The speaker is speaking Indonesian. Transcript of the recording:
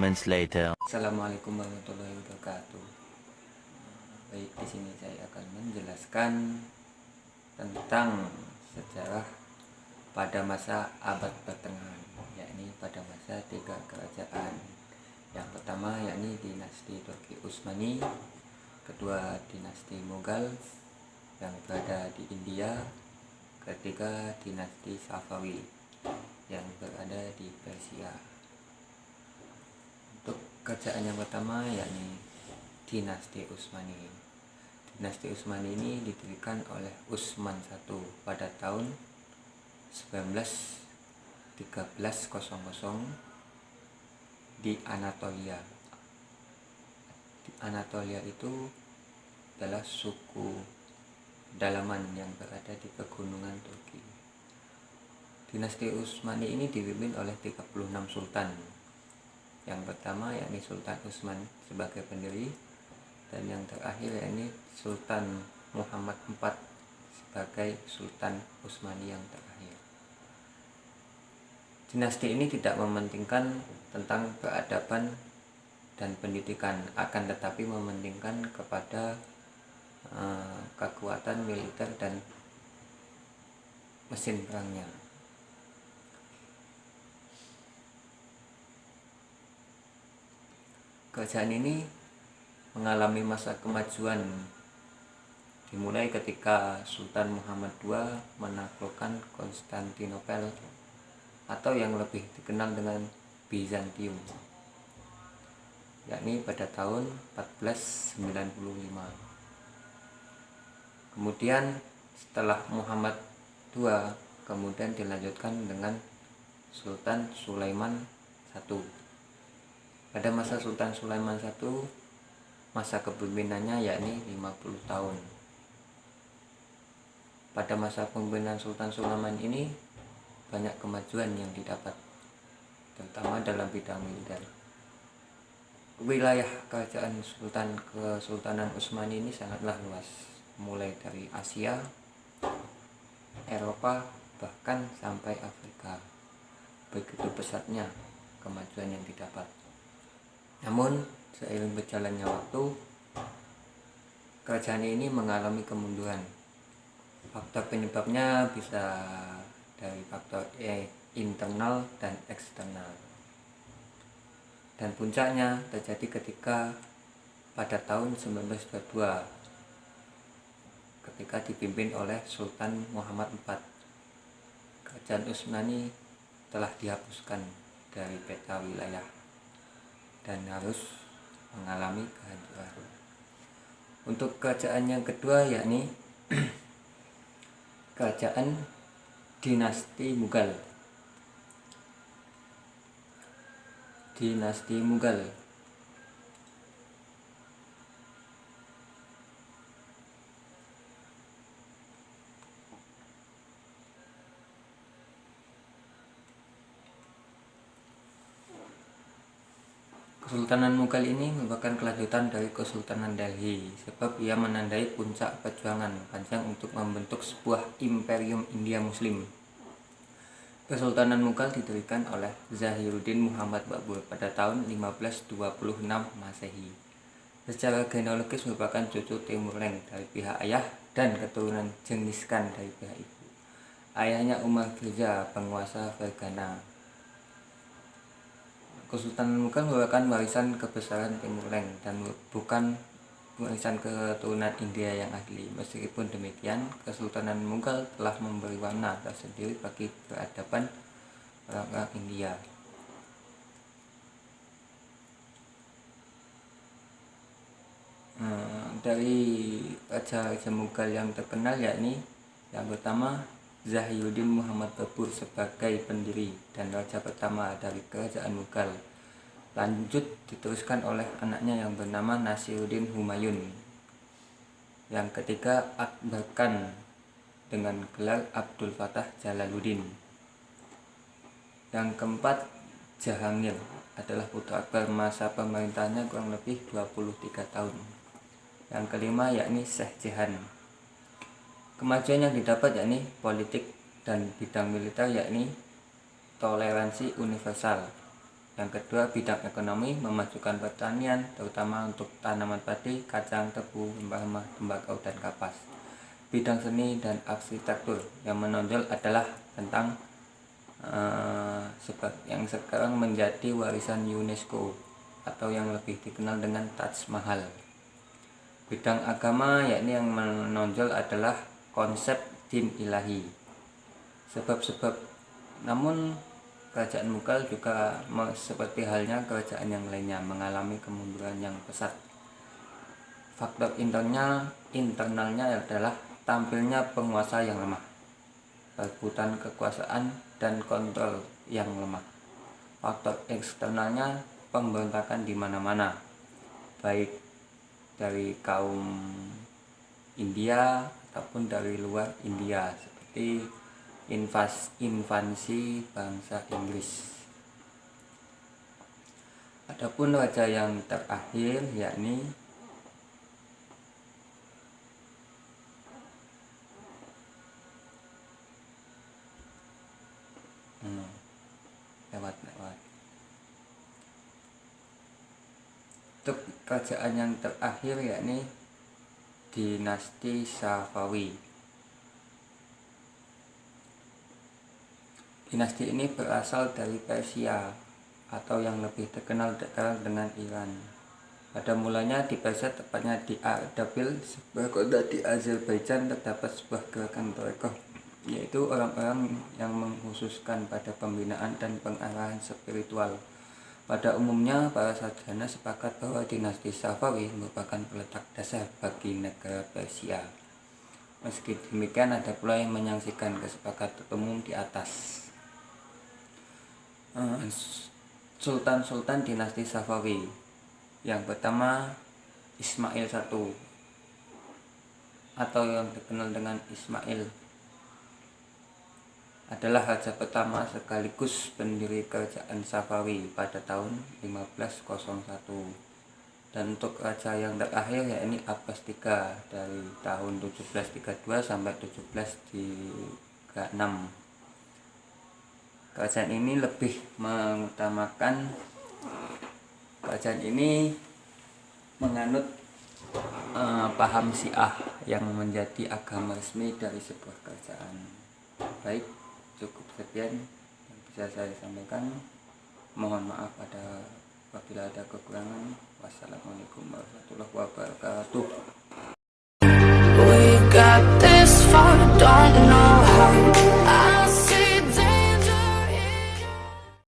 moments later. Assalamualaikum warahmatullahi wabarakatuh. Baik, di sini saya akan menjelaskan tentang sejarah pada masa abad pertengahan, yakni pada masa 3 kerajaan. Yang pertama yakni dinasti Turki Utsmani, kedua dinasti Mughal yang berada di India, ketiga dinasti Safawi yang berada di Persia. Untuk kerajaan yang pertama yakni dinasti Utsmani. Dinasti Utsmani ini didirikan oleh Utsman I pada tahun 1300 di Anatolia. Anatolia itu adalah suku dalaman yang berada di pegunungan Turki. Dinasti Utsmani ini dipimpin oleh 36 sultan. Yang pertama yakni Sultan Utsman sebagai pendiri, dan yang terakhir yakni Sultan Muhammad IV sebagai Sultan Utsmani yang terakhir. Dinasti ini tidak mementingkan tentang peradaban dan pendidikan, akan tetapi mementingkan kepada kekuatan militer dan mesin perangnya. Kerajaan ini mengalami masa kemajuan dimulai ketika Sultan Muhammad II menaklukkan Konstantinopel atau yang lebih dikenal dengan Bizantium, yakni pada tahun 1495. Kemudian setelah Muhammad II kemudian dilanjutkan dengan Sultan Sulaiman I. Pada masa Sultan Sulaiman I, masa kepemimpinannya yakni 50 tahun. Pada masa kepemimpinan Sultan Sulaiman ini banyak kemajuan yang didapat, terutama dalam bidang militer. Wilayah kerajaan Kesultanan Utsmani ini sangatlah luas, mulai dari Asia, Eropa, bahkan sampai Afrika. Begitu pesatnya kemajuan yang didapat. Namun seiring berjalannya waktu, kerajaan ini mengalami kemunduran. Faktor penyebabnya bisa dari faktor internal dan eksternal. Dan puncaknya terjadi ketika pada tahun 1922 ketika dipimpin oleh Sultan Muhammad IV. Kerajaan Utsmani telah dihapuskan dari peta wilayah dan harus mengalami kehancuran. Untuk kerajaan yang kedua yakni kerajaan dinasti Mughal. Dinasti Mughal Kesultanan Mughal ini merupakan kelanjutan dari Kesultanan Delhi, sebab ia menandai puncak perjuangan panjang untuk membentuk sebuah imperium India Muslim. Kesultanan Mughal didirikan oleh Zahiruddin Muhammad Babur pada tahun 1526 Masehi. Secara genealogis merupakan cucu Timur Leng dari pihak ayah dan keturunan Genghis Khan dari pihak ibu. Ayahnya Umar Firza, penguasa Fergana. Kesultanan Mughal merupakan warisan kebesaran Timur Leng dan bukan warisan keturunan India yang asli. Meskipun demikian, Kesultanan Mughal telah memberi warna tersendiri bagi peradaban orang-orang India. Dari raja-raja Mughal yang terkenal yakni yang pertama Zahiruddin Muhammad Babur sebagai pendiri dan raja pertama dari kerajaan Mughal. Lanjut diteruskan oleh anaknya yang bernama Nasiruddin Humayun. Yang ketiga Akbar Khan dengan gelar Abdul Fattah Jalaluddin. Yang keempat Jahangir adalah putra Akbar, masa pemerintahnya kurang lebih 23 tahun. Yang kelima yakni Syekh Jahan. Kemajuan yang didapat yakni politik dan bidang militer yakni toleransi universal. Yang kedua, bidang ekonomi, memajukan pertanian, terutama untuk tanaman padi, kacang, tebu, rempah-rempah, tembakau, dan kapas. Bidang seni dan arsitektur, yang menonjol adalah tentang yang sekarang menjadi warisan UNESCO atau yang lebih dikenal dengan Taj Mahal. Bidang agama, yakni yang menonjol adalah konsep din ilahi. Sebab-sebab, namun kerajaan Mughal juga seperti halnya kerajaan yang lainnya mengalami kemunduran yang pesat. Faktor internalnya adalah tampilnya penguasa yang lemah, perebutan kekuasaan dan kontrol yang lemah. Faktor eksternalnya pemberontakan di mana-mana, baik dari kaum India ataupun dari luar India, seperti invasi bangsa Inggris. Adapun raja yang terakhir yakni lewat. Untuk kerajaan yang terakhir yakni dinasti Safawi. Dinasti ini berasal dari Persia atau yang lebih terkenal dengan Iran. Pada mulanya di Persia, tepatnya di Ardabil, sebuah kota di Azerbaijan, terdapat sebuah gerakan Torekoh, yaitu orang-orang yang mengkhususkan pada pembinaan dan pengarahan spiritual. Pada umumnya, para sarjana sepakat bahwa dinasti Safawi merupakan peletak dasar bagi negara Persia. Meski demikian, ada pula yang menyaksikan kesepakatan umum di atas. Sultan-sultan dinasti Safawi. Yang pertama, Ismail I atau yang dikenal dengan Ismail adalah raja pertama sekaligus pendiri kerajaan Safawi pada tahun 1501. Dan untuk raja yang terakhir yakni Abbas III dari tahun 1732 sampai 1736. Kerajaan ini lebih mengutamakan menganut paham Syiah yang menjadi agama resmi dari sebuah kerajaan. Baik, cukup sekian yang bisa saya sampaikan. Mohon maaf apabila ada kekurangan. Wassalamualaikum warahmatullahi wabarakatuh.